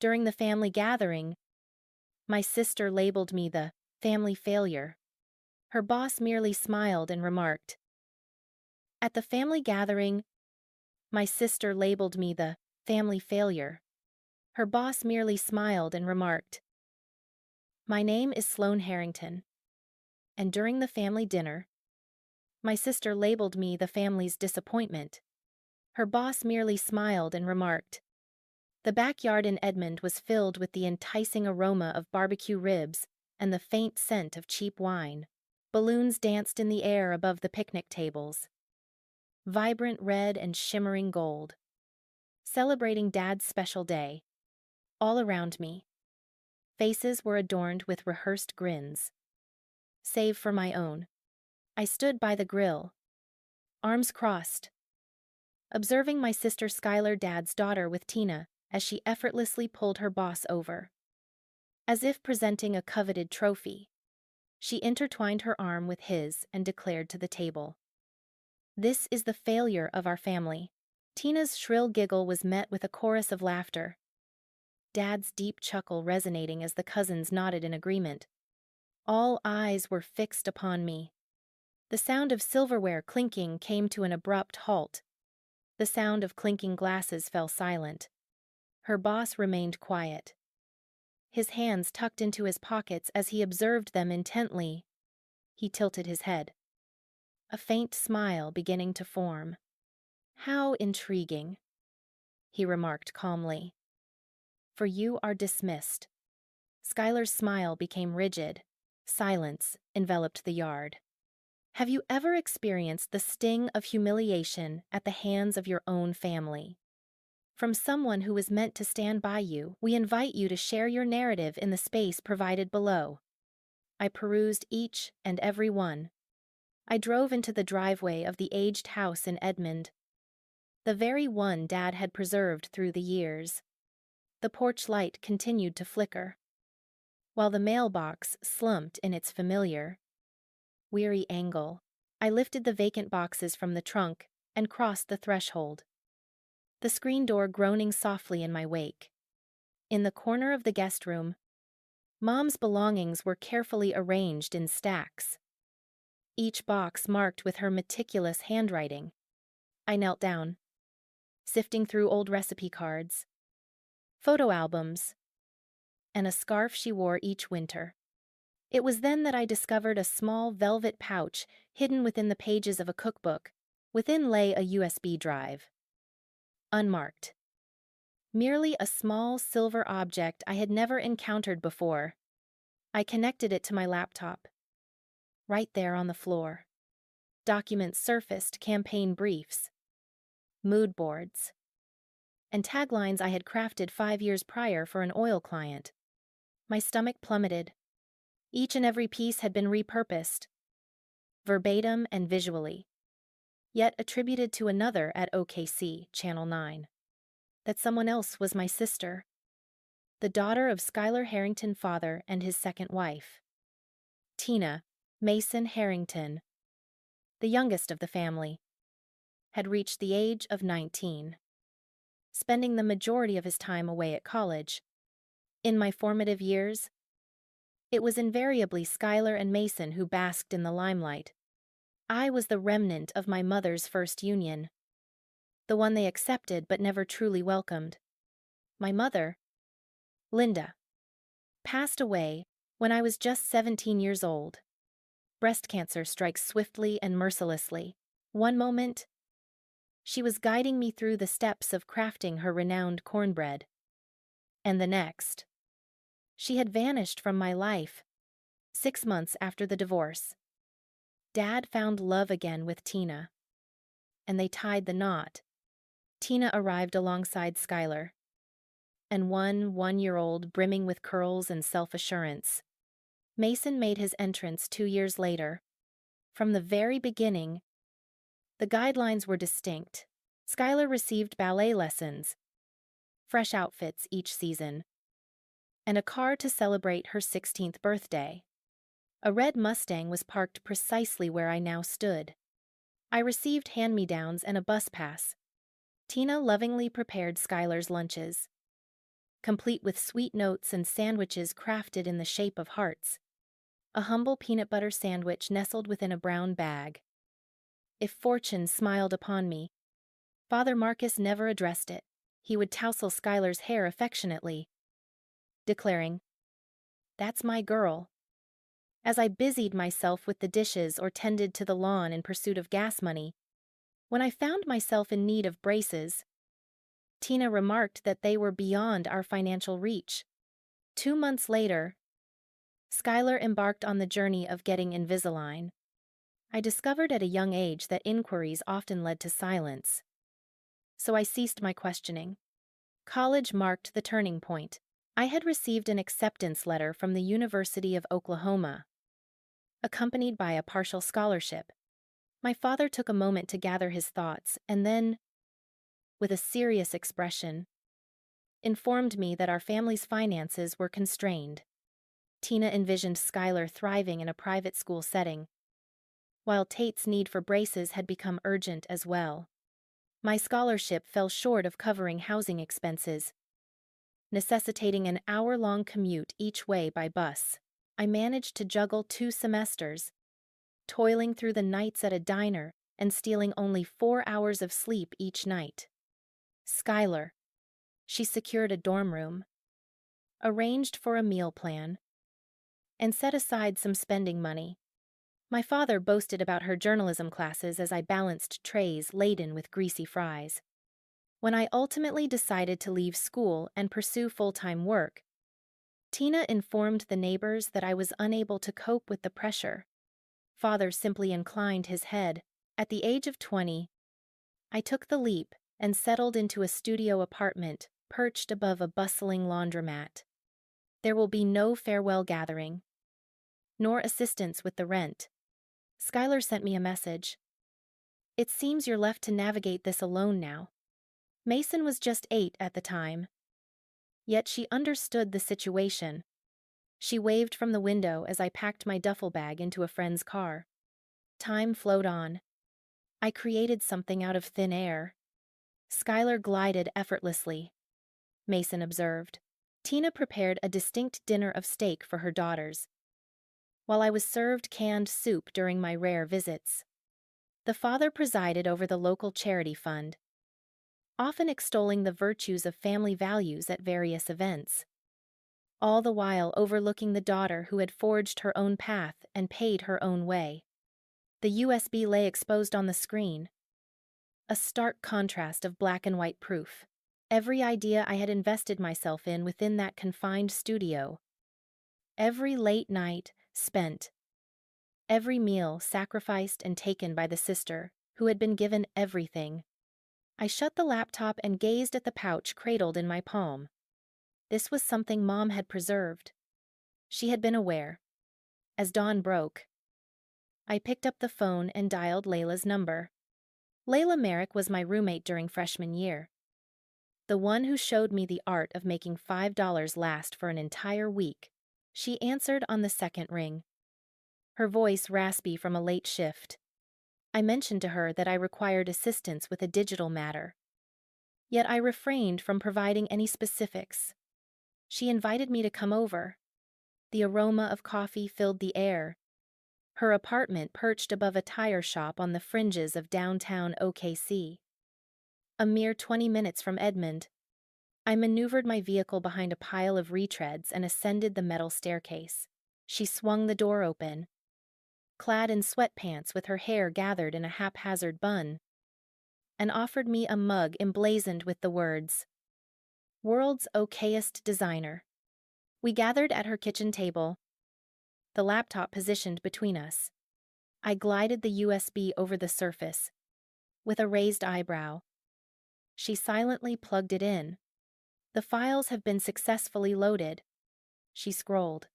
During the family gathering, my sister labeled me the family failure. Her boss merely smiled and remarked. At the family gathering, my sister labeled me the family failure. Her boss merely smiled and remarked. My name is Sloane Harrington. And during the family dinner, my sister labeled me the family's disappointment. Her boss merely smiled and remarked. The backyard in Edmond was filled with the enticing aroma of barbecue ribs and the faint scent of cheap wine. Balloons danced in the air above the picnic tables. Vibrant red and shimmering gold. Celebrating Dad's special day. All around me, faces were adorned with rehearsed grins. Save for my own. I stood by the grill, arms crossed, observing my sister Skylar, Dad's daughter, with Tina as she effortlessly pulled her boss over. As if presenting a coveted trophy, she intertwined her arm with his and declared to the table. This is the failure of our family. Tina's shrill giggle was met with a chorus of laughter. Dad's deep chuckle resonating as the cousins nodded in agreement. All eyes were fixed upon me. The sound of silverware clinking came to an abrupt halt. The sound of clinking glasses fell silent. Her boss remained quiet. His hands tucked into his pockets as he observed them intently. He tilted his head. A faint smile beginning to form. How intriguing, he remarked calmly. For you are dismissed. Skylar's smile became rigid. Silence enveloped the yard. Have you ever experienced the sting of humiliation at the hands of your own family? From someone who was meant to stand by you, we invite you to share your narrative in the space provided below. I perused each and every one. I drove into the driveway of the aged house in Edmond. The very one Dad had preserved through the years. The porch light continued to flicker, while the mailbox slumped in its familiar, weary angle. I lifted the vacant boxes from the trunk and crossed the threshold, the screen door groaning softly in my wake. In the corner of the guest room, Mom's belongings were carefully arranged in stacks, each box marked with her meticulous handwriting. I knelt down, sifting through old recipe cards, photo albums, and a scarf she wore each winter. It was then that I discovered a small velvet pouch hidden within the pages of a cookbook. Within lay a USB drive. Unmarked. Merely a small silver object I had never encountered before. I connected it to my laptop. Right there on the floor. Documents surfaced, campaign briefs, mood boards, and taglines I had crafted 5 years prior for an oil client. My stomach plummeted. Each and every piece had been repurposed, verbatim and visually, yet attributed to another at OKC, Channel 9. That someone else was my sister, the daughter of Skylar Harrington, father, and his second wife. Tina Mason Harrington, the youngest of the family, had reached the age of 19. Spending the majority of his time away at college. In my formative years, it was invariably Skylar and Mason who basked in the limelight. I was the remnant of my mother's first union, the one they accepted but never truly welcomed. My mother, Linda, passed away when I was just 17 years old. Breast cancer strikes swiftly and mercilessly. One moment, she was guiding me through the steps of crafting her renowned cornbread. And the next, she had vanished from my life. 6 months after the divorce, Dad found love again with Tina, and they tied the knot. Tina arrived alongside Skylar, and one 1-year-old brimming with curls and self-assurance. Mason made his entrance 2 years later. From the very beginning, the guidelines were distinct. Skylar received ballet lessons, fresh outfits each season, and a car to celebrate her 16th birthday. A red Mustang was parked precisely where I now stood. I received hand-me-downs and a bus pass. Tina lovingly prepared Skylar's lunches, complete with sweet notes and sandwiches crafted in the shape of hearts. A humble peanut butter sandwich nestled within a brown bag. If fortune smiled upon me, Father Marcus never addressed it. He would tousle Skylar's hair affectionately, declaring, "That's my girl," as I busied myself with the dishes or tended to the lawn in pursuit of gas money. When I found myself in need of braces, Tina remarked that they were beyond our financial reach. 2 months later, Skylar embarked on the journey of getting Invisalign. I discovered at a young age that inquiries often led to silence, so I ceased my questioning. College marked the turning point. I had received an acceptance letter from the University of Oklahoma, accompanied by a partial scholarship. My father took a moment to gather his thoughts and then, with a serious expression, informed me that our family's finances were constrained. Tina envisioned Skylar thriving in a private school setting, while Tate's need for braces had become urgent as well. My scholarship fell short of covering housing expenses, necessitating an hour-long commute each way by bus. I managed to juggle 2 semesters, toiling through the nights at a diner and stealing only 4 hours of sleep each night. Skylar. She secured a dorm room, arranged for a meal plan, and set aside some spending money. My father boasted about her journalism classes as I balanced trays laden with greasy fries. When I ultimately decided to leave school and pursue full-time work, Tina informed the neighbors that I was unable to cope with the pressure. Father simply inclined his head. At the age of 20, I took the leap and settled into a studio apartment perched above a bustling laundromat. There will be no farewell gathering, nor assistance with the rent. Skylar sent me a message. "It seems you're left to navigate this alone now." Mason was just 8 at the time, yet she understood the situation. She waved from the window as I packed my duffel bag into a friend's car. Time flowed on. I created something out of thin air. Skylar glided effortlessly, Mason observed. Tina prepared a distinct dinner of steak for her daughters, while I was served canned soup during my rare visits. The father presided over the local charity fund, often extolling the virtues of family values at various events, all the while overlooking the daughter who had forged her own path and paid her own way. The USB lay exposed on the screen, a stark contrast of black and white proof. Every idea I had invested myself in within that confined studio, every late night spent, every meal sacrificed and taken by the sister who had been given everything. I shut the laptop and gazed at the pouch cradled in my palm. This was something Mom had preserved. She had been aware. As dawn broke, I picked up the phone and dialed Layla's number. Layla Merrick was my roommate during freshman year, the one who showed me the art of making $5 last for an entire week. She answered on the second ring, her voice raspy from a late shift. I mentioned to her that I required assistance with a digital matter, yet I refrained from providing any specifics. She invited me to come over. The aroma of coffee filled the air. Her apartment perched above a tire shop on the fringes of downtown OKC. A mere 20 minutes from Edmond, I maneuvered my vehicle behind a pile of retreads and ascended the metal staircase. She swung the door open, clad in sweatpants with her hair gathered in a haphazard bun, and offered me a mug emblazoned with the words, "World's okayest designer." We gathered at her kitchen table, the laptop positioned between us. I glided the USB over the surface, with a raised eyebrow. She silently plugged it in. "The files have been successfully loaded," she scrolled,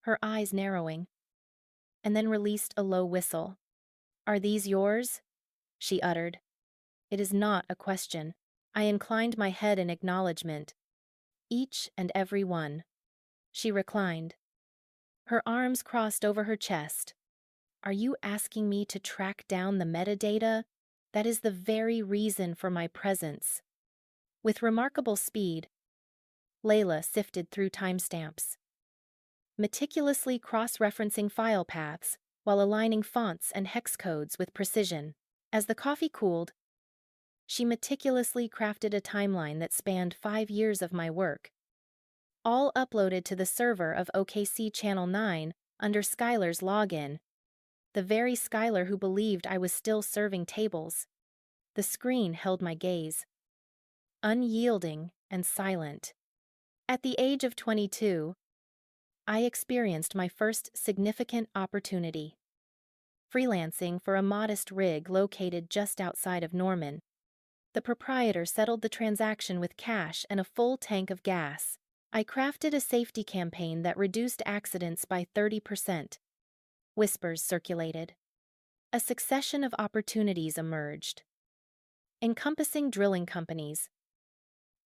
her eyes narrowing, and then released a low whistle. "Are these yours?" she uttered. It is not a question. I inclined my head in acknowledgement. "Each and every one." She reclined, her arms crossed over her chest. "Are you asking me to track down the metadata? That is the very reason for my presence." With remarkable speed, Layla sifted through timestamps, meticulously cross-referencing file paths while aligning fonts and hex codes with precision. As the coffee cooled, she meticulously crafted a timeline that spanned 5 years of my work, all uploaded to the server of OKC Channel 9 under Skylar's login, the very Skylar who believed I was still serving tables. The screen held my gaze, unyielding and silent. At the age of 22, I experienced my first significant opportunity. Freelancing for a modest rig located just outside of Norman, the proprietor settled the transaction with cash and a full tank of gas. I crafted a safety campaign that reduced accidents by 30%. Whispers circulated. A succession of opportunities emerged, encompassing drilling companies,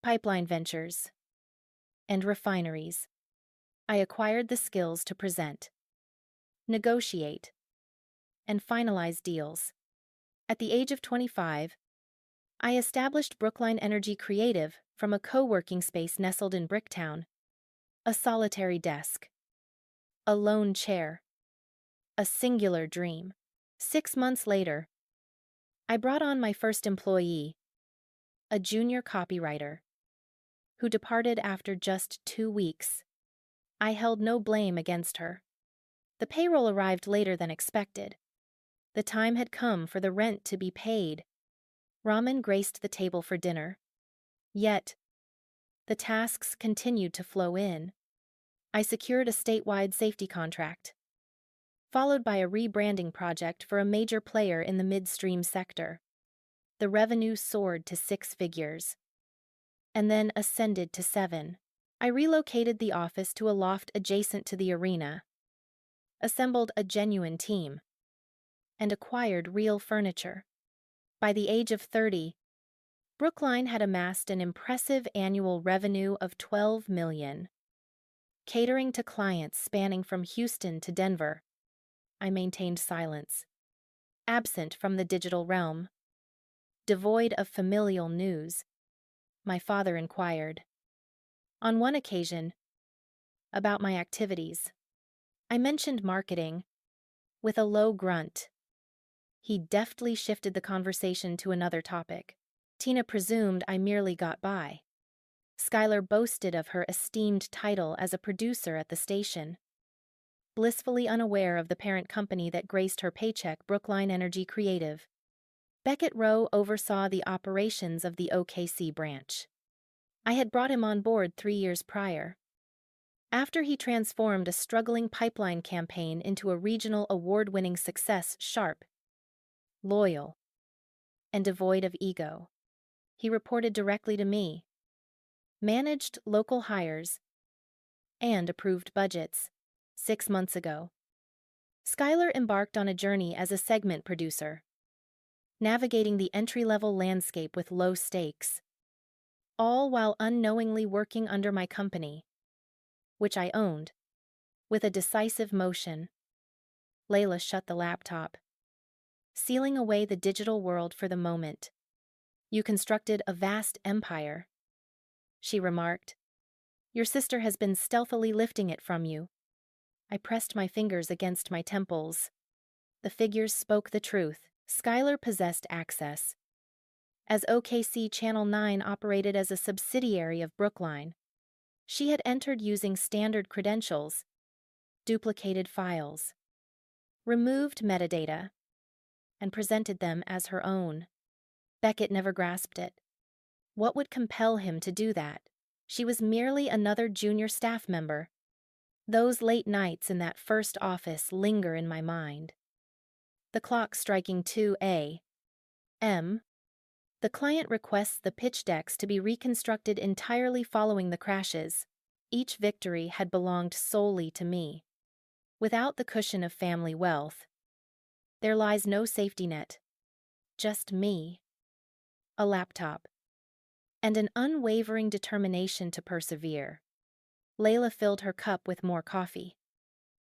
pipeline ventures, and refineries. I acquired the skills to present, negotiate, and finalize deals. At the age of 25, I established Brookline Energy Creative from a co-working space nestled in Bricktown. A solitary desk, a lone chair, a singular dream. 6 months later, I brought on my first employee, a junior copywriter, who departed after just 2 weeks. I held no blame against her. The payroll arrived later than expected. The time had come for the rent to be paid. Ramen graced the table for dinner. Yet, the tasks continued to flow in. I secured a statewide safety contract, followed by a rebranding project for a major player in the midstream sector. The revenue soared to 6 figures, and then ascended to 7. I relocated the office to a loft adjacent to the arena, assembled a genuine team, and acquired real furniture. By the age of 30, Brookline had amassed an impressive annual revenue of $12 million. Catering to clients spanning from Houston to Denver, I maintained silence, absent from the digital realm. Devoid of familial news, my father inquired. On one occasion, about my activities, I mentioned marketing. With a low grunt, he deftly shifted the conversation to another topic. Tina presumed I merely got by. Skylar boasted of her esteemed title as a producer at the station, blissfully unaware of the parent company that graced her paycheck, Brookline Energy Creative. Beckett Rowe oversaw the operations of the OKC branch. I had brought him on board 3 years prior, after he transformed a struggling pipeline campaign into a regional award-winning success. Sharp, loyal, and devoid of ego, he reported directly to me, managed local hires, and approved budgets. 6 months ago, Skylar embarked on a journey as a segment producer, navigating the entry-level landscape with low stakes, all while unknowingly working under my company, which I owned. With a decisive motion, Layla shut the laptop, sealing away the digital world for the moment. "You constructed a vast empire," she remarked. "Your sister has been stealthily lifting it from you." I pressed my fingers against my temples. The figures spoke the truth. Skylar possessed access, as OKC Channel 9 operated as a subsidiary of Brookline. She had entered using standard credentials, duplicated files, removed metadata, and presented them as her own. Beckett never grasped it. What would compel him to do that? She was merely another junior staff member. Those late nights in that first office linger in my mind. The clock striking 2 a.m. The client requests the pitch decks to be reconstructed entirely following the crashes. Each victory had belonged solely to me. Without the cushion of family wealth, there lies no safety net. Just me, a laptop, and an unwavering determination to persevere. Layla filled her cup with more coffee.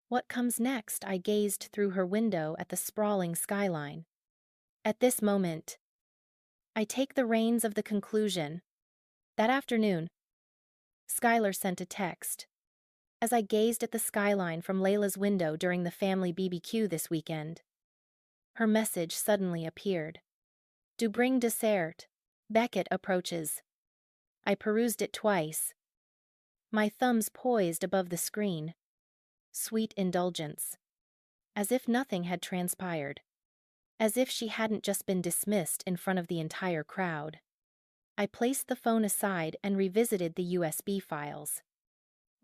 What comes next? I gazed through her window at the sprawling skyline. At this moment, I take the reins of the conclusion. That afternoon, Skylar sent a text. As I gazed at the skyline from Layla's window during the family BBQ this weekend, her message suddenly appeared. Du bring dessert. Beckett approaches. I perused it twice, my thumbs poised above the screen. Sweet indulgence. As if nothing had transpired. As if she hadn't just been dismissed in front of the entire crowd. I placed the phone aside and revisited the USB files.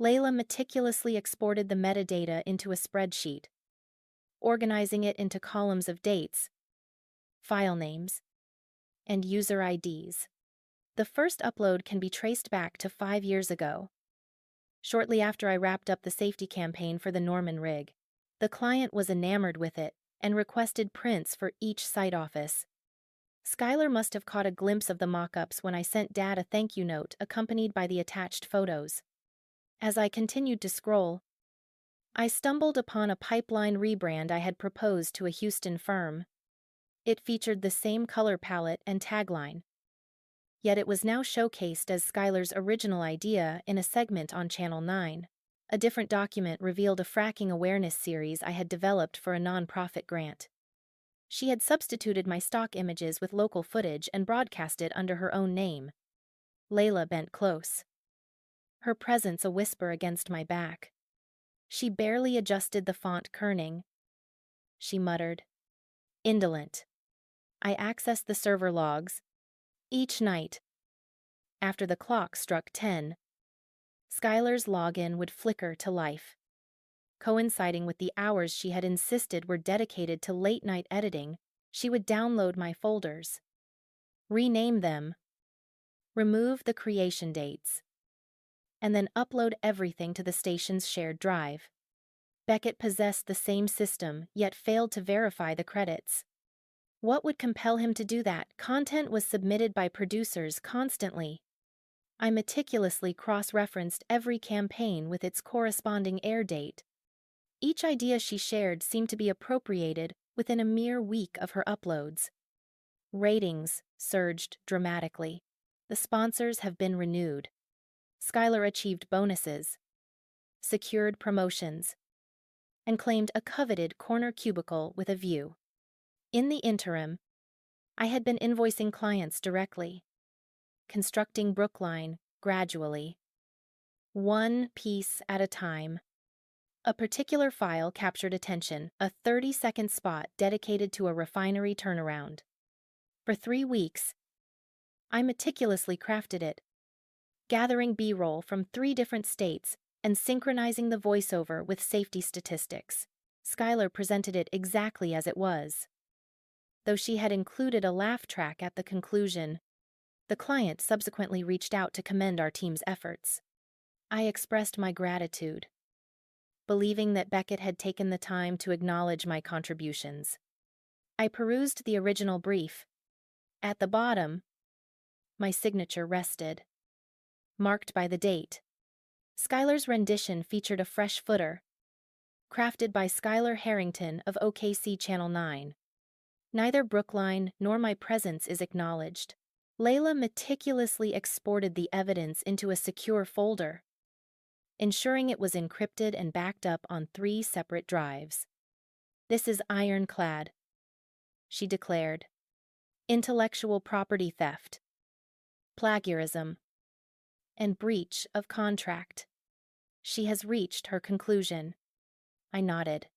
Layla meticulously exported the metadata into a spreadsheet, organizing it into columns of dates, file names, and user IDs. The first upload can be traced back to 5 years ago, shortly after I wrapped up the safety campaign for the Norman rig. The client was enamored with it and requested prints for each site office. Skylar must have caught a glimpse of the mock-ups when I sent Dad a thank you note accompanied by the attached photos. As I continued to scroll, I stumbled upon a pipeline rebrand I had proposed to a Houston firm. It featured the same color palette and tagline, yet it was now showcased as Skylar's original idea in a segment on Channel 9. A different document revealed a fracking awareness series I had developed for a nonprofit grant. She had substituted my stock images with local footage and broadcast it under her own name. Layla bent close, her presence a whisper against my back. She barely adjusted the font kerning. She muttered, "Indolent." I accessed the server logs. Each night, after the clock struck 10, Skylar's login would flicker to life. Coinciding with the hours she had insisted were dedicated to late-night editing, she would download my folders, rename them, remove the creation dates, and then upload everything to the station's shared drive. Beckett possessed the same system, yet failed to verify the credits. What would compel him to do that? Content was submitted by producers constantly. I meticulously cross-referenced every campaign with its corresponding air date. Each idea she shared seemed to be appropriated within a mere week of her uploads. Ratings surged dramatically. The sponsors have been renewed. Skylar achieved bonuses, secured promotions, and claimed a coveted corner cubicle with a view. In the interim, I had been invoicing clients directly, constructing Brookline gradually, one piece at a time. A particular file captured attention, a 30-second spot dedicated to a refinery turnaround. For 3 weeks, I meticulously crafted it, gathering B-roll from 3 different states and synchronizing the voiceover with safety statistics. Skylar presented it exactly as it was, though she had included a laugh track at the conclusion. The client subsequently reached out to commend our team's efforts. I expressed my gratitude, believing that Beckett had taken the time to acknowledge my contributions. I perused the original brief. At the bottom, my signature rested, marked by the date. Skylar's rendition featured a fresh footer, crafted by Skylar Harrington of OKC Channel 9. Neither Brookline nor my presence is acknowledged. Layla meticulously exported the evidence into a secure folder, ensuring it was encrypted and backed up on 3 separate drives. "This is ironclad," she declared. "Intellectual property theft, plagiarism, and breach of contract. She has reached her conclusion." I nodded,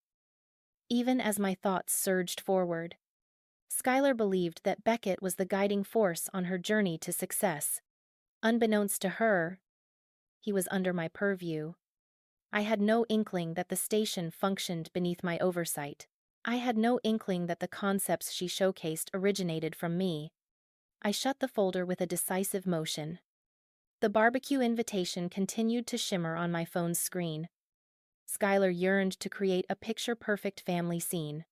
even as my thoughts surged forward. Skylar believed that Beckett was the guiding force on her journey to success. Unbeknownst to her, he was under my purview. I had no inkling that the station functioned beneath my oversight. I had no inkling that the concepts she showcased originated from me. I shut the folder with a decisive motion. The barbecue invitation continued to shimmer on my phone's screen. Skylar yearned to create a picture-perfect family scene,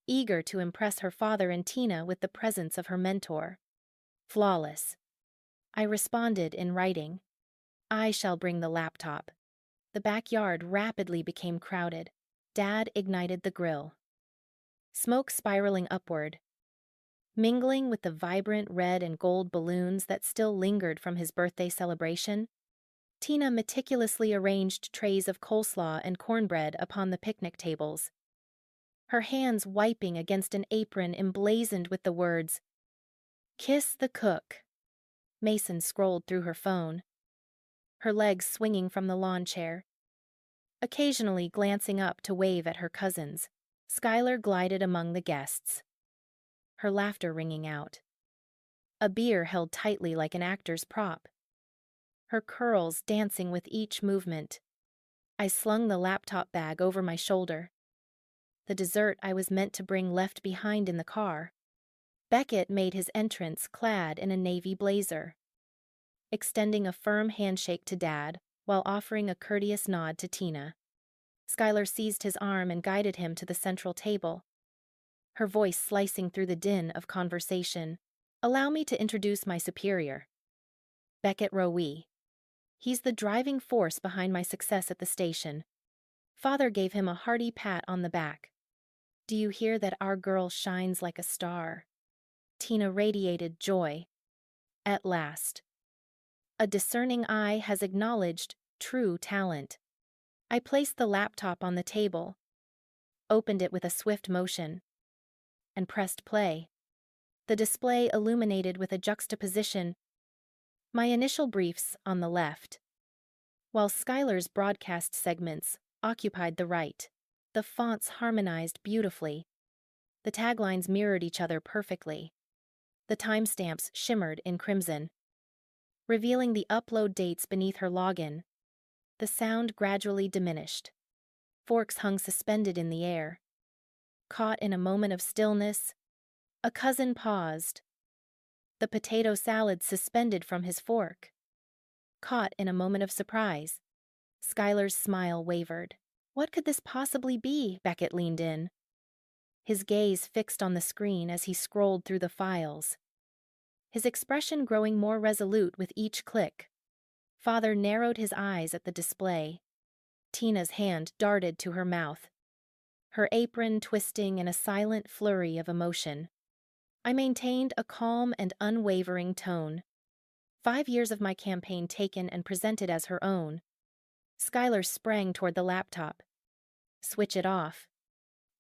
eager to impress her father and Tina with the presence of her mentor. Flawless. I responded in writing. "I shall bring the laptop." The backyard rapidly became crowded. Dad ignited the grill, smoke spiraling upward, mingling with the vibrant red and gold balloons that still lingered from his birthday celebration. Tina meticulously arranged trays of coleslaw and cornbread upon the picnic tables, her hands wiping against an apron emblazoned with the words, "Kiss the cook." Mason scrolled through her phone, her legs swinging from the lawn chair, occasionally glancing up to wave at her cousins. Skylar glided among the guests, her laughter ringing out, a beer held tightly like an actor's prop, her curls dancing with each movement. I slung the laptop bag over my shoulder, the dessert I was meant to bring left behind in the car. Beckett made his entrance clad in a navy blazer, extending a firm handshake to Dad while offering a courteous nod to Tina. Skylar seized his arm and guided him to the central table, her voice slicing through the din of conversation. "Allow me to introduce my superior, Beckett Rowe. He's the driving force behind my success at the station." Father gave him a hearty pat on the back. "Do you hear that our girl shines like a star?" Tina radiated joy. At last, a discerning eye has acknowledged true talent. I placed the laptop on the table, opened it with a swift motion, and pressed play. The display illuminated with a juxtaposition, my initial briefs on the left, while Skylar's broadcast segments occupied the right. The fonts harmonized beautifully. The taglines mirrored each other perfectly. The timestamps shimmered in crimson, revealing the upload dates beneath her login. The sound gradually diminished. Forks hung suspended in the air. Caught in a moment of stillness, a cousin paused, the potato salad suspended from his fork. Caught in a moment of surprise, Skylar's smile wavered. "What could this possibly be?" Beckett leaned in, his gaze fixed on the screen as he scrolled through the files, his expression growing more resolute with each click. Father narrowed his eyes at the display. Tina's hand darted to her mouth, her apron twisting in a silent flurry of emotion. I maintained a calm and unwavering tone. 5 years of my campaign taken and presented as her own. Skylar sprang toward the laptop. "Switch it off."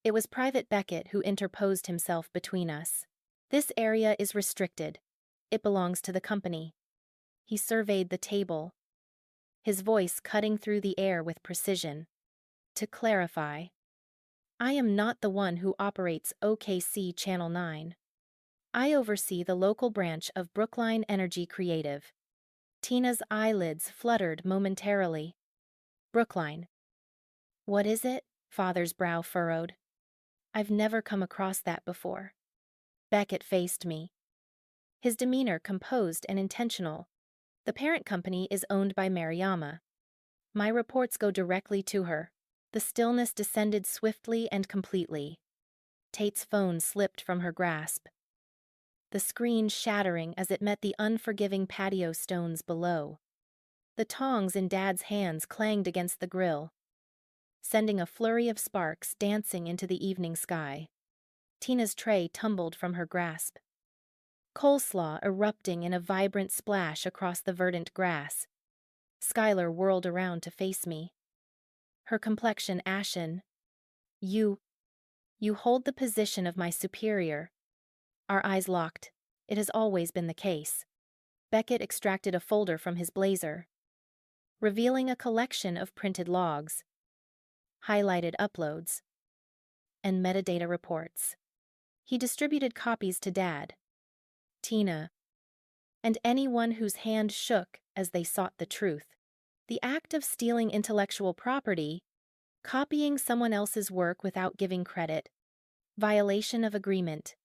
It was Private Beckett who interposed himself between us. "This area is restricted. It belongs to the company." He surveyed the table, his voice cutting through the air with precision. "To clarify, I am not the one who operates OKC Channel 9. I oversee the local branch of Brookline Energy Creative." Tina's eyelids fluttered momentarily. "Brookline. What is it?" Father's brow furrowed. "I've never come across that before." Beckett faced me, his demeanor composed and intentional. "The parent company is owned by Mariama. My reports go directly to her." The stillness descended swiftly and completely. Tate's phone slipped from her grasp, the screen shattering as it met the unforgiving patio stones below. The tongs in Dad's hands clanged against the grill, sending a flurry of sparks dancing into the evening sky. Tina's tray tumbled from her grasp, coleslaw erupting in a vibrant splash across the verdant grass. Skylar whirled around to face me, her complexion ashen. You hold the position of my superior." Our eyes locked. It has always been the case. Beckett extracted a folder from his blazer, revealing a collection of printed logs, highlighted uploads, and metadata reports. He distributed copies to Dad, Tina, and anyone whose hand shook as they sought the truth. The act of stealing intellectual property, copying someone else's work without giving credit, violation of agreement,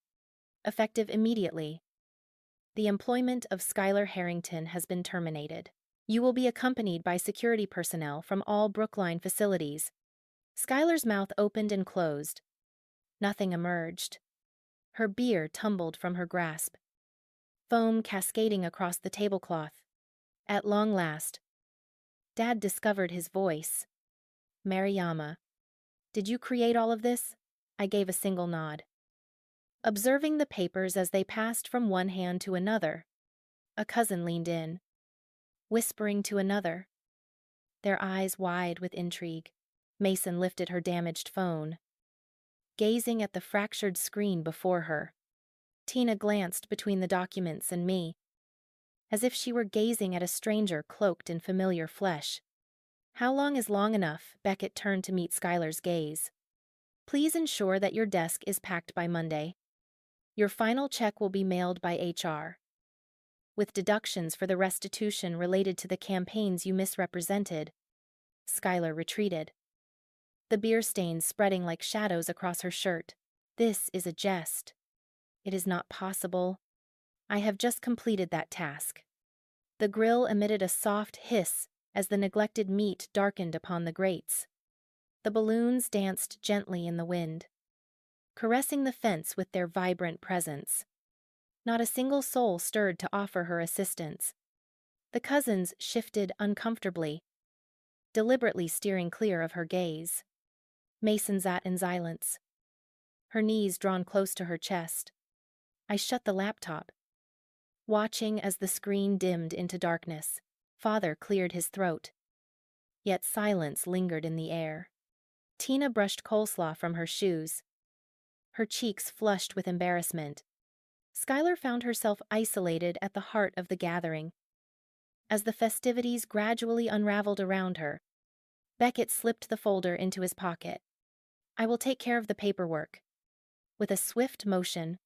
effective immediately. The employment of Skylar Harrington has been terminated. You will be accompanied by security personnel from all Brookline facilities. Skylar's mouth opened and closed. Nothing emerged. Her beer tumbled from her grasp, foam cascading across the tablecloth. At long last, Dad discovered his voice. "Mariama, did you create all of this?" I gave a single nod. Observing the papers as they passed from one hand to another, a cousin leaned in, whispering to another, their eyes wide with intrigue. Mason lifted her damaged phone, gazing at the fractured screen before her. Tina glanced between the documents and me, as if she were gazing at a stranger cloaked in familiar flesh. "How long is long enough?" Beckett turned to meet Skylar's gaze. "Please ensure that your desk is packed by Monday. Your final check will be mailed by HR, with deductions for the restitution related to the campaigns you misrepresented." Skylar retreated, the beer stains spreading like shadows across her shirt. "This is a jest. It is not possible. I have just completed that task." The grill emitted a soft hiss as the neglected meat darkened upon the grates. The balloons danced gently in the wind, caressing the fence with their vibrant presence. Not a single soul stirred to offer her assistance. The cousins shifted uncomfortably, deliberately steering clear of her gaze. Mason sat in silence, her knees drawn close to her chest. I shut the laptop, watching as the screen dimmed into darkness. Father cleared his throat, yet silence lingered in the air. Tina brushed coleslaw from her shoes, her cheeks flushed with embarrassment. Skylar found herself isolated at the heart of the gathering. As the festivities gradually unraveled around her, Beckett slipped the folder into his pocket. "I will take care of the paperwork." With a swift motion,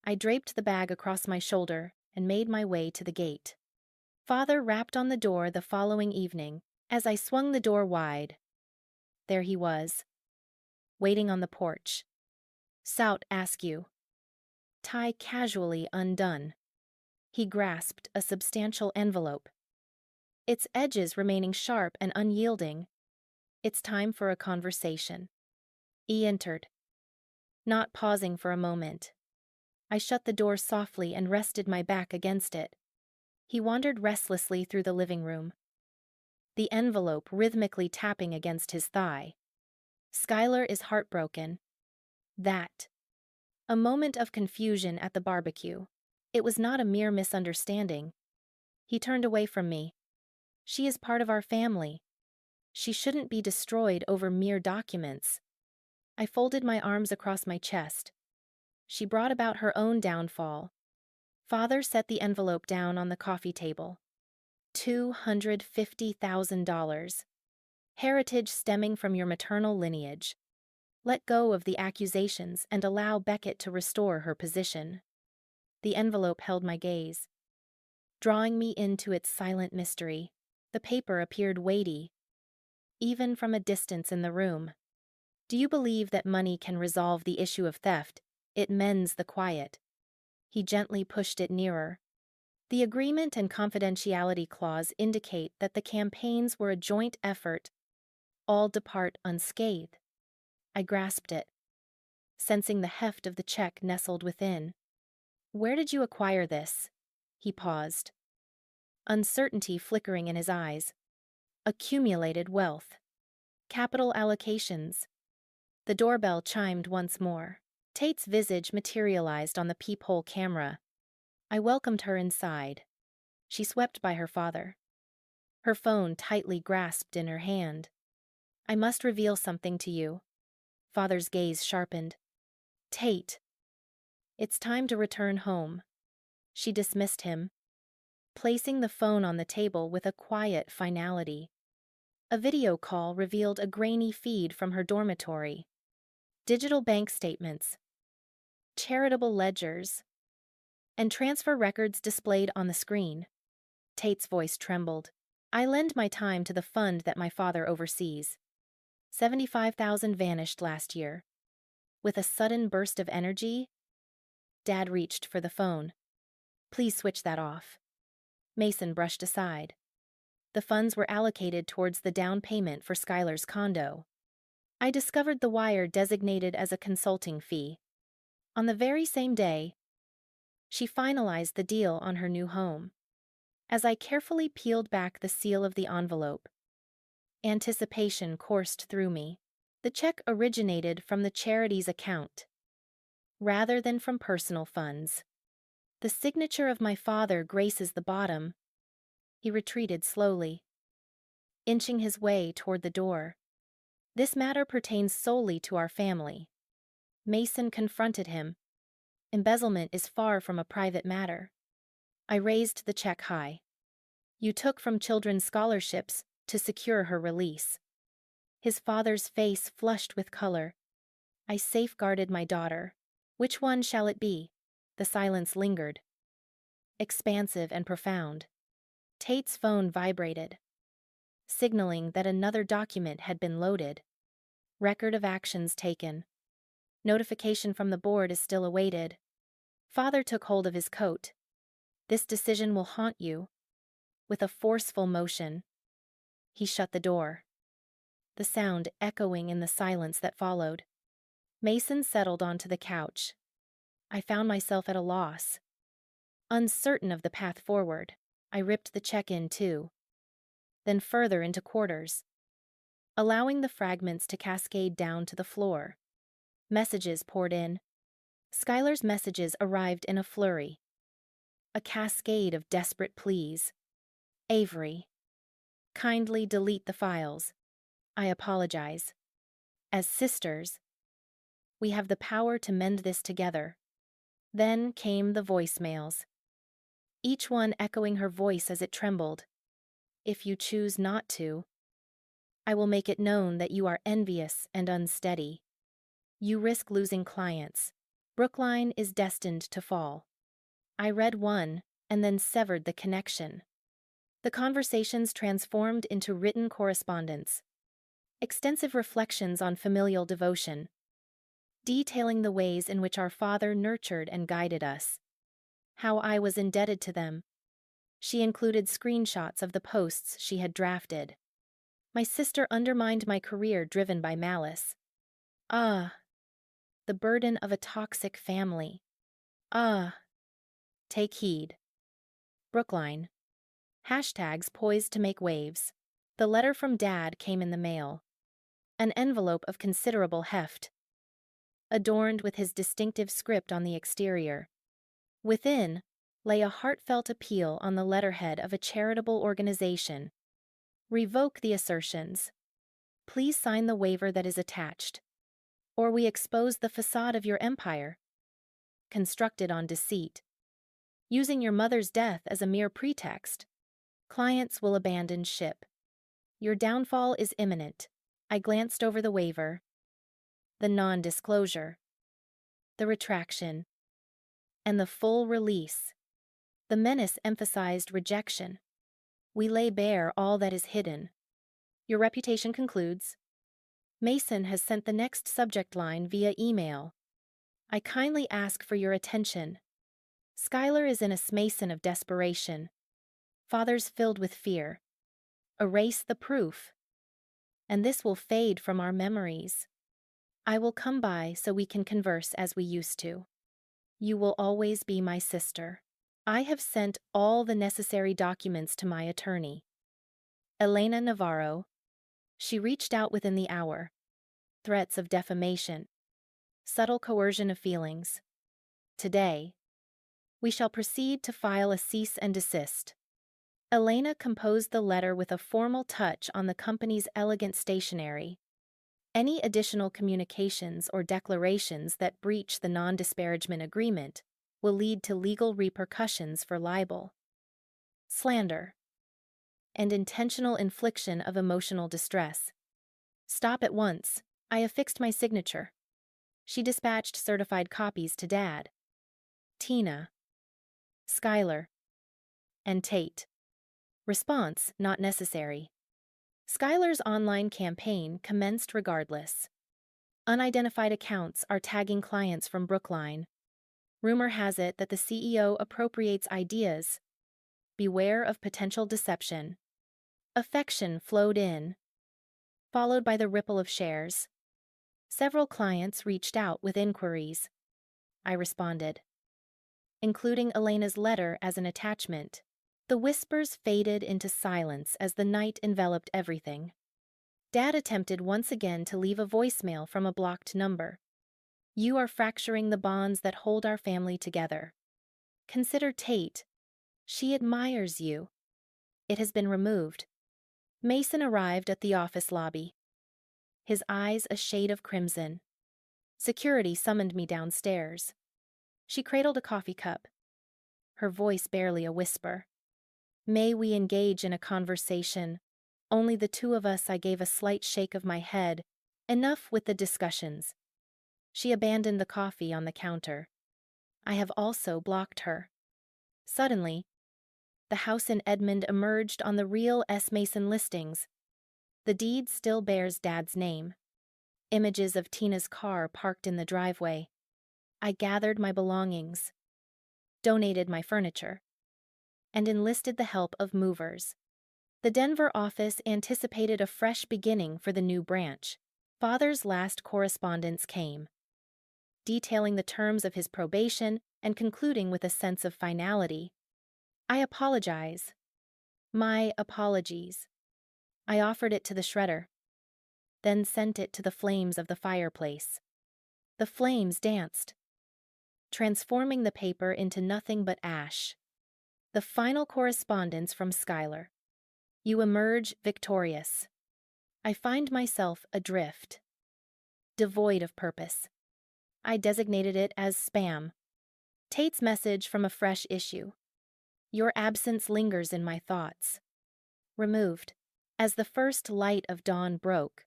I draped the bag across my shoulder and made my way to the gate. Father rapped on the door the following evening. As I swung the door wide, there he was, waiting on the porch. "Sout askew." Tie casually undone. He grasped a substantial envelope, its edges remaining sharp and unyielding. "It's time for a conversation." He entered, not pausing for a moment. I shut the door softly and rested my back against it. He wandered restlessly through the living room, the envelope rhythmically tapping against his thigh. "Skylar is heartbroken." That. A moment of confusion at the barbecue. It was not a mere misunderstanding. He turned away from me. "She is part of our family. She shouldn't be destroyed over mere documents." I folded my arms across my chest. She brought about her own downfall. Father set the envelope down on the coffee table. $250,000. Heritage stemming from your maternal lineage. Let go of the accusations and allow Beckett to restore her position. The envelope held my gaze, drawing me into its silent mystery. The paper appeared weighty, even from a distance in the room. "Do you believe that money can resolve the issue of theft? It mends the quiet." He gently pushed it nearer. "The agreement and confidentiality clause indicate that the campaigns were a joint effort. All depart unscathed." I grasped it, sensing the heft of the check nestled within. "Where did you acquire this?" He paused, uncertainty flickering in his eyes. "Accumulated wealth. Capital allocations." The doorbell chimed once more. Tate's visage materialized on the peephole camera. I welcomed her inside. She swept by her father, her phone tightly grasped in her hand. "I must reveal something to you." Father's gaze sharpened. "Tate, it's time to return home." She dismissed him, placing the phone on the table with a quiet finality. A video call revealed a grainy feed from her dormitory. Digital bank statements, charitable ledgers, and transfer records displayed on the screen. Tate's voice trembled. "I lend my time to the fund that my father oversees. 75,000 vanished last year." With a sudden burst of energy, Dad reached for the phone. "Please switch that off." Mason brushed aside. The funds were allocated towards the down payment for Skylar's condo. I discovered the wire designated as a consulting fee. On the very same day, she finalized the deal on her new home. As I carefully peeled back the seal of the envelope, anticipation coursed through me. The check originated from the charity's account, rather than from personal funds. The signature of my father graces the bottom. He retreated slowly, inching his way toward the door. This matter pertains solely to our family. Mason confronted him. Embezzlement is far from a private matter. I raised the check high. You took from children's scholarships to secure her release. His father's face flushed with color. I safeguarded my daughter. Which one shall it be? The silence lingered. Expansive and profound. Tate's phone vibrated, signaling that another document had been loaded. Record of actions taken. Notification from the board is still awaited. Father took hold of his coat. This decision will haunt you. With a forceful motion, he shut the door, the sound echoing in the silence that followed. Mason settled onto the couch. I found myself at a loss. Uncertain of the path forward, I ripped the check in two, then further into quarters, allowing the fragments to cascade down to the floor. Messages poured in. Skylar's messages arrived in a flurry. A cascade of desperate pleas. Avery, kindly delete the files. I apologize. As sisters, we have the power to mend this together. Then came the voicemails, each one echoing her voice as it trembled. If you choose not to, I will make it known that you are envious and unsteady. You risk losing clients. Brookline is destined to fall. I read one and then severed the connection. The conversations transformed into written correspondence. Extensive reflections on familial devotion, detailing the ways in which our father nurtured and guided us. How I was indebted to them. She included screenshots of the posts she had drafted. My sister undermined my career driven by malice. Ah, the burden of a toxic family. Ah, take heed. Brookline. Hashtags poised to make waves. The letter from Dad came in the mail. An envelope of considerable heft, adorned with his distinctive script on the exterior. Within lay a heartfelt appeal on the letterhead of a charitable organization. Revoke the assertions. Please sign the waiver that is attached, or we expose the facade of your empire. Constructed on deceit. Using your mother's death as a mere pretext, clients will abandon ship. Your downfall is imminent. I glanced over the waiver, the non-disclosure, the retraction, and the full release. The menace emphasized rejection. We lay bare all that is hidden. Your reputation concludes. Mason has sent the next subject line via email. I kindly ask for your attention. Skylar is in a Mason of desperation. Father's filled with fear. Erase the proof, and this will fade from our memories. I will come by so we can converse as we used to. You will always be my sister. I have sent all the necessary documents to my attorney, Elena Navarro. She reached out within the hour. Threats of defamation, subtle coercion of feelings. Today, we shall proceed to file a cease and desist. Elena composed the letter with a formal touch on the company's elegant stationery. Any additional communications or declarations that breach the non-disparagement agreement will lead to legal repercussions for libel, slander, and intentional infliction of emotional distress. Stop at once. I affixed my signature. She dispatched certified copies to Dad, Tina, Skylar, and Tate. Response not necessary. Skylar's online campaign commenced regardless. Unidentified accounts are tagging clients from Brookline. Rumor has it that the CEO appropriates ideas. Beware of potential deception. Affection flowed in, followed by the ripple of shares. Several clients reached out with inquiries. I responded, including Elena's letter as an attachment. The whispers faded into silence as the night enveloped everything. Dad attempted once again to leave a voicemail from a blocked number. You are fracturing the bonds that hold our family together. Consider Tate. She admires you. It has been removed. Mason arrived at the office lobby, his eyes a shade of crimson. Security summoned me downstairs. She cradled a coffee cup, her voice barely a whisper. May we engage in a conversation? Only the two of us. I gave a slight shake of my head. Enough with the discussions. She abandoned the coffee on the counter. I have also blocked her. Suddenly, the house in Edmond emerged on the real S. Mason listings. The deed still bears Dad's name. Images of Tina's car parked in the driveway. I gathered my belongings, donated my furniture, and enlisted the help of movers. The Denver office anticipated a fresh beginning for the new branch. Father's last correspondence came, detailing the terms of his probation and concluding with a sense of finality. I apologize. My apologies. I offered it to the shredder, then sent it to the flames of the fireplace. The flames danced, transforming the paper into nothing but ash. The final correspondence from Skylar. You emerge victorious. I find myself adrift, devoid of purpose. I designated it as spam. Tate's message from a fresh issue. Your absence lingers in my thoughts. Removed. As the first light of dawn broke,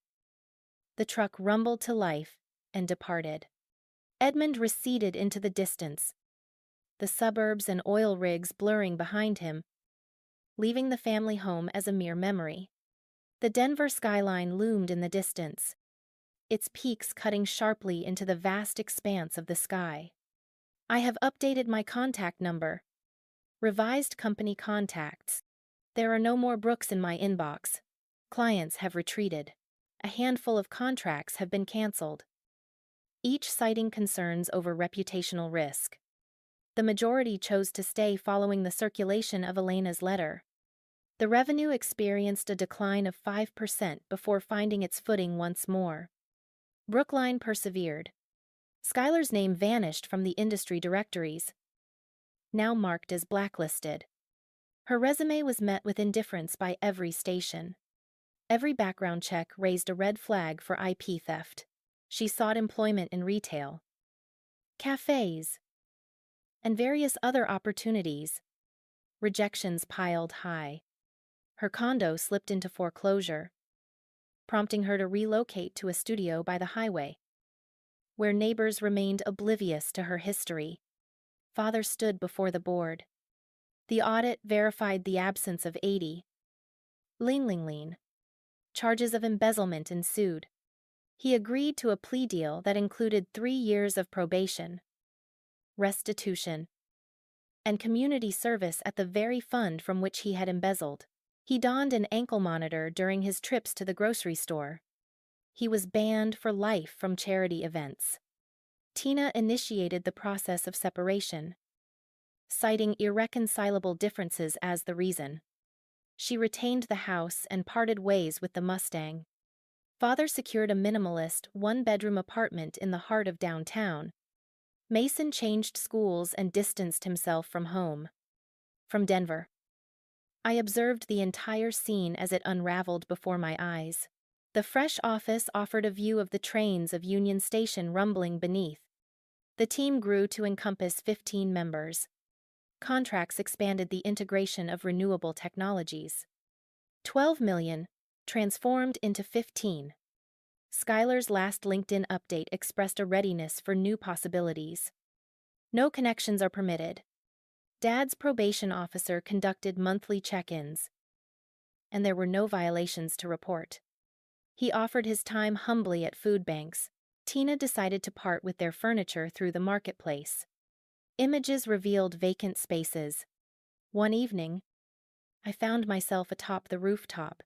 the truck rumbled to life and departed. Edmond receded into the distance, the suburbs and oil rigs blurring behind him, leaving the family home as a mere memory. The Denver skyline loomed in the distance, its peaks cutting sharply into the vast expanse of the sky. I have updated my contact number. Revised company contacts. There are no more Brooks in my inbox. Clients have retreated. A handful of contracts have been canceled, each citing concerns over reputational risk. The majority chose to stay following the circulation of Elena's letter. The revenue experienced a decline of 5% before finding its footing once more. Brookline persevered. Skylar's name vanished from the industry directories, now marked as blacklisted. Her resume was met with indifference by every station. Every background check raised a red flag for IP theft. She sought employment in retail, cafes, and various other opportunities. Rejections piled high. Her condo slipped into foreclosure, prompting her to relocate to a studio by the highway, where neighbors remained oblivious to her history. Father stood before the board. The audit verified the absence of 80. Lean. Charges of embezzlement ensued. He agreed to a plea deal that included 3 years of probation, restitution, and community service at the very fund from which he had embezzled. He donned an ankle monitor during his trips to the grocery store. He was banned for life from charity events. Tina initiated the process of separation, citing irreconcilable differences as the reason. She retained the house and parted ways with the Mustang. Father secured a minimalist, one-bedroom apartment in the heart of downtown. Mason changed schools and distanced himself from home. From Denver. I observed the entire scene as it unraveled before my eyes. The fresh office offered a view of the trains of Union Station rumbling beneath. The team grew to encompass 15 members. Contracts expanded the integration of renewable technologies. 12 million, transformed into 15. Skylar's last LinkedIn update expressed a readiness for new possibilities. No connections are permitted. Dad's probation officer conducted monthly check-ins, and there were no violations to report. He offered his time humbly at food banks. Tina decided to part with their furniture through the marketplace. Images revealed vacant spaces. One evening, I found myself atop the rooftop,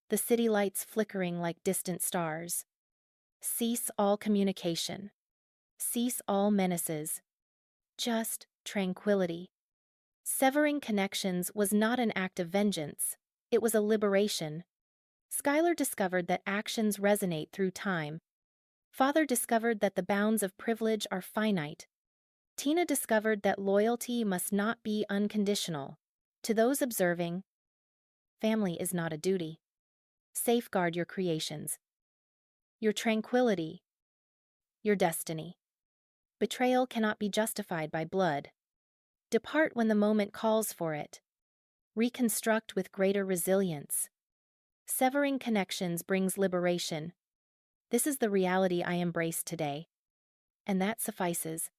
the city lights flickering like distant stars. Cease all communication. Cease all menaces. Just tranquility. Severing connections was not an act of vengeance, it was a liberation. Skylar discovered that actions resonate through time. Father discovered that the bounds of privilege are finite. Tina discovered that loyalty must not be unconditional. To those observing, family is not a duty. Safeguard your creations, your tranquility, your destiny. Betrayal cannot be justified by blood. Depart when the moment calls for it. Reconstruct with greater resilience. Severing connections brings liberation. This is the reality I embrace today. And that suffices.